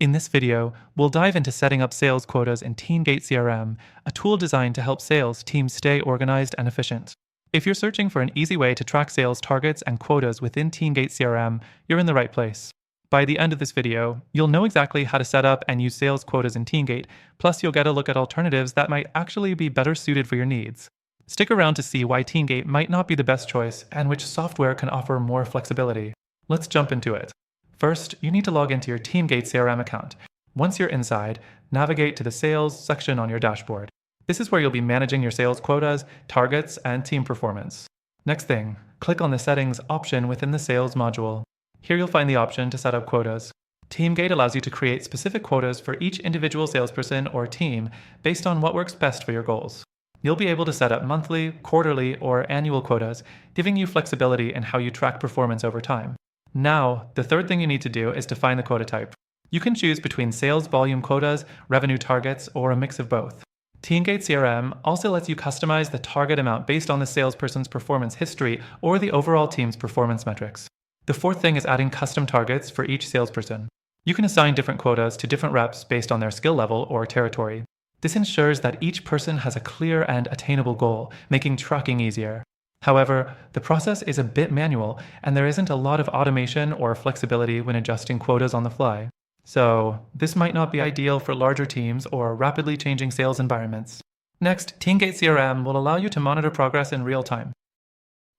In this video, we'll dive into setting up sales quotas in TeamGate CRM, a tool designed to help sales teams stay organized and efficient. If you're searching for an easy way to track sales targets and quotas within TeamGate CRM, you're in the right place. By the end of this video, you'll know exactly how to set up and use sales quotas in TeamGate, plus you'll get a look at alternatives that might actually be better suited for your needs. Stick around to see why TeamGate might not be the best choice and which software can offer more flexibility. Let's jump into it. First, you need to log into your TeamGate CRM account. Once you're inside, navigate to the Sales section on your dashboard. This is where you'll be managing your sales quotas, targets, and team performance. Next thing, click on the Settings option within the Sales module. Here you'll find the option to set up quotas. TeamGate allows you to create specific quotas for each individual salesperson or team based on what works best for your goals. You'll be able to set up monthly, quarterly, or annual quotas, giving you flexibility in how you track performance over time. Now, the third thing you need to do is define the quota type. You can choose between sales volume quotas, revenue targets, or a mix of both. TeamGate CRM also lets you customize the target amount based on the salesperson's performance history or the overall team's performance metrics. The fourth thing is adding custom targets for each salesperson. You can assign different quotas to different reps based on their skill level or territory. This ensures that each person has a clear and attainable goal, making tracking easier. However, the process is a bit manual, and there isn't a lot of automation or flexibility when adjusting quotas on the fly. So, this might not be ideal for larger teams or rapidly changing sales environments. Next, TeamGate CRM will allow you to monitor progress in real time.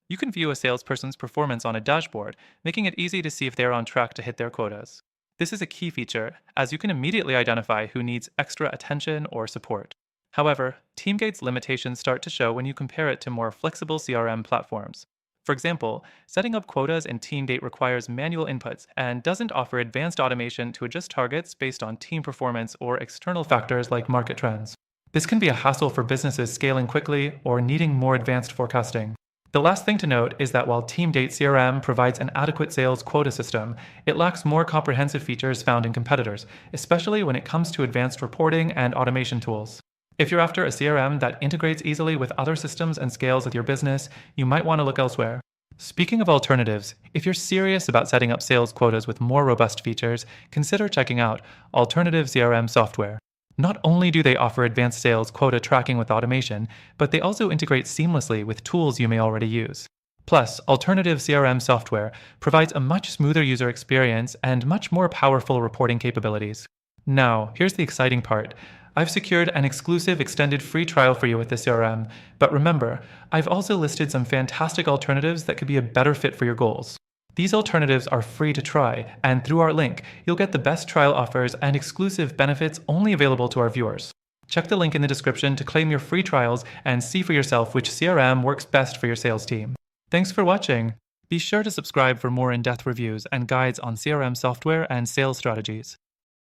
You can view a salesperson's performance on a dashboard, making it easy to see if they're on track to hit their quotas. This is a key feature, as you can immediately identify who needs extra attention or support. However, TeamGate's limitations start to show when you compare it to more flexible CRM platforms. For example, setting up quotas in TeamGate requires manual inputs and doesn't offer advanced automation to adjust targets based on team performance or external factors like market trends. This can be a hassle for businesses scaling quickly or needing more advanced forecasting. The last thing to note is that while TeamGate CRM provides an adequate sales quota system, it lacks more comprehensive features found in competitors, especially when it comes to advanced reporting and automation tools. If you're after a CRM that integrates easily with other systems and scales with your business, you might want to look elsewhere. Speaking of alternatives, if you're serious about setting up sales quotas with more robust features, consider checking out alternative CRM software. Not only do they offer advanced sales quota tracking with automation, but they also integrate seamlessly with tools you may already use. Plus, alternative CRM software provides a much smoother user experience and much more powerful reporting capabilities. Now, here's the exciting part. I've secured an exclusive extended free trial for you with this CRM, but remember, I've also listed some fantastic alternatives that could be a better fit for your goals. These alternatives are free to try, and through our link, you'll get the best trial offers and exclusive benefits only available to our viewers. Check the link in the description to claim your free trials and see for yourself which CRM works best for your sales team. Thanks for watching. Be sure to subscribe for more in-depth reviews and guides on CRM software and sales strategies.